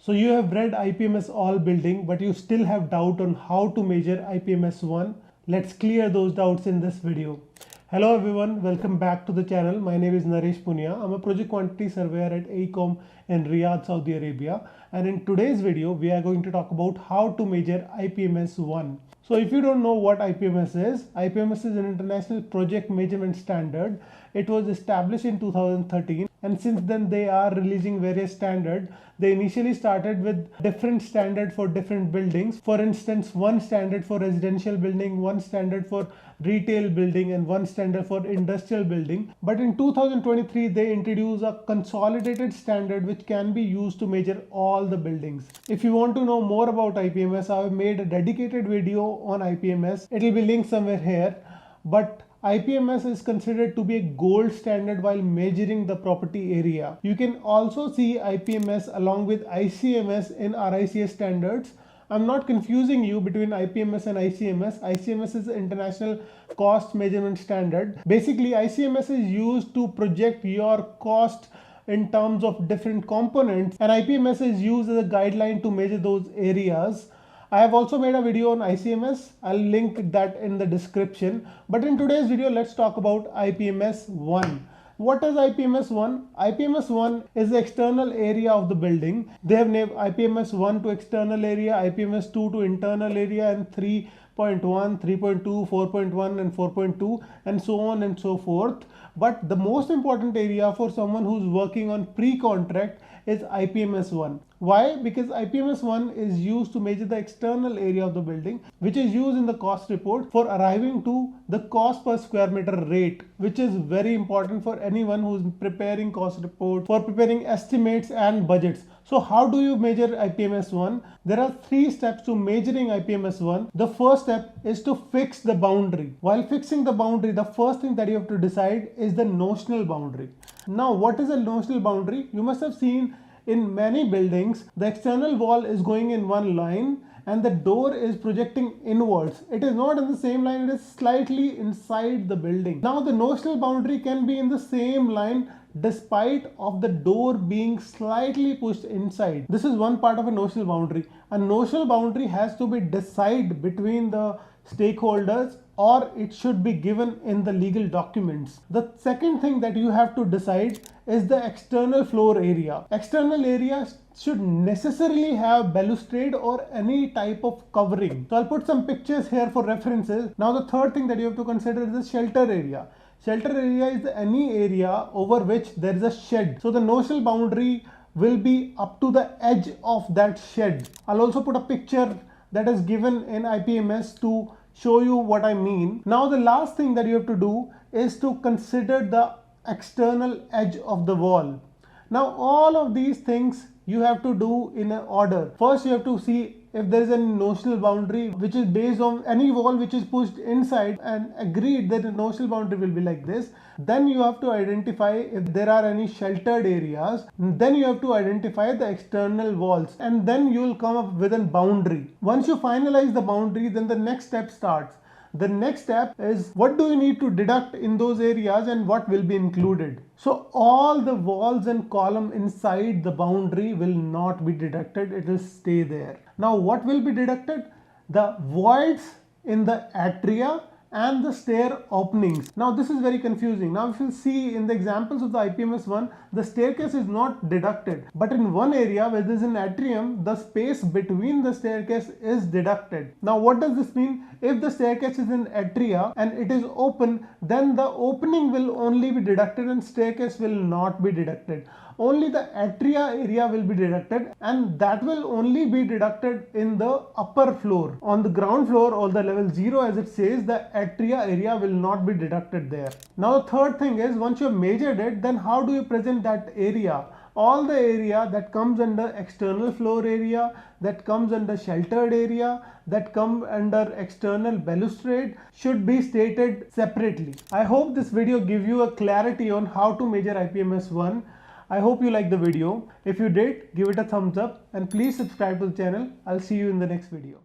So you have read IPMS All Building, but you still have doubt on how to measure IPMS 1. Let's clear those doubts in this video. Hello everyone, welcome back to the channel. My name is Naresh Poonia. I'm a project quantity surveyor at AECOM in Riyadh, Saudi Arabia. And in today's video, we are going to talk about how to measure IPMS 1. So if you don't know what IPMS is an international project measurement standard. It was established in 2013, and since then they are releasing various standards. They initially started with different standard for different buildings. For instance, one standard for residential building, one standard for retail building, and one standard for industrial building. But in 2023, they introduced a consolidated standard which can be used to measure all the buildings. If you want to know more about IPMS, I have made a dedicated video on IPMS. It will be linked somewhere here. But IPMS is considered to be a gold standard while measuring the property area. You can also see IPMS along with ICMS in RICS standards. I'm not confusing you between IPMS and ICMS. ICMS is the International Cost Measurement Standard. Basically, ICMS is used to project your cost in terms of different components, and IPMS is used as a guideline to measure those areas. I have also made a video on ICMS. I'll link that in the description. But in today's video, let's talk about IPMS 1. What is IPMS 1? IPMS 1 is the external area of the building. They have named IPMS 1 to external area, IPMS 2 to internal area, and 3.1, 3.2, 4.1 and 4.2 and so on and so forth. But the most important area for someone who's working on pre-contract is IPMS 1. Why? Because IPMS 1 is used to measure the external area of the building, which is used in the cost report for arriving to the cost per square meter rate, which is very important for anyone who's preparing cost report, for preparing estimates and budgets. So how do you measure IPMS 1? There are 3 steps to measuring IPMS 1. The first step is to fix the boundary. While fixing the boundary, the first thing that you have to decide is the notional boundary. Now, what is a notional boundary? You must have seen in many buildings, the external wall is going in one line and the door is projecting inwards. It is not in the same line, it is slightly inside the building. Now the notional boundary can be in the same line despite of the door being slightly pushed inside. This is one part of a notional boundary. A notional boundary has to be decided between the stakeholders, or it should be given in the legal documents. The second thing that you have to decide is the external floor area. External area should necessarily have balustrade or any type of covering. So I'll put some pictures here for references. Now the third thing that you have to consider is the shelter area. Shelter area is any area over which there is a shed. So the notional boundary will be up to the edge of that shed. I'll also put a picture that is given in IPMS to show you what I mean. Now the last thing that you have to do is to consider the external edge of the wall. Now all of these things you have to do in an order. First you have to see if there is a notional boundary which is based on any wall which is pushed inside and agreed that the notional boundary will be like this. Then you have to identify if there are any sheltered areas. Then you have to identify the external walls, and then you will come up with a boundary. Once you finalize the boundary, then the next step starts. The next step is what do you need to deduct in those areas and what will be included. So all the walls and column inside the boundary will not be deducted, it will stay there. Now what will be deducted? The voids in the atria and the stair openings. Now this is very confusing. Now if you see in the examples of the IPMS 1, the staircase is not deducted, but in one area where there is an atrium, the space between the staircase is deducted. Now what does this mean? If the staircase is in atria and it is open, then the opening will only be deducted and staircase will not be deducted. Only the atria area will be deducted, and that will only be deducted in the upper floor. On the ground floor or the level 0 as it says, the atria area will not be deducted there. Now the third thing is, once you have measured it, then how do you present that area? All the area that comes under external floor area, that comes under sheltered area, that come under external balustrade should be stated separately. I hope this video gives you a clarity on how to measure IPMS 1. I hope you liked the video. If you did, give it a thumbs up and please subscribe to the channel. I'll see you in the next video.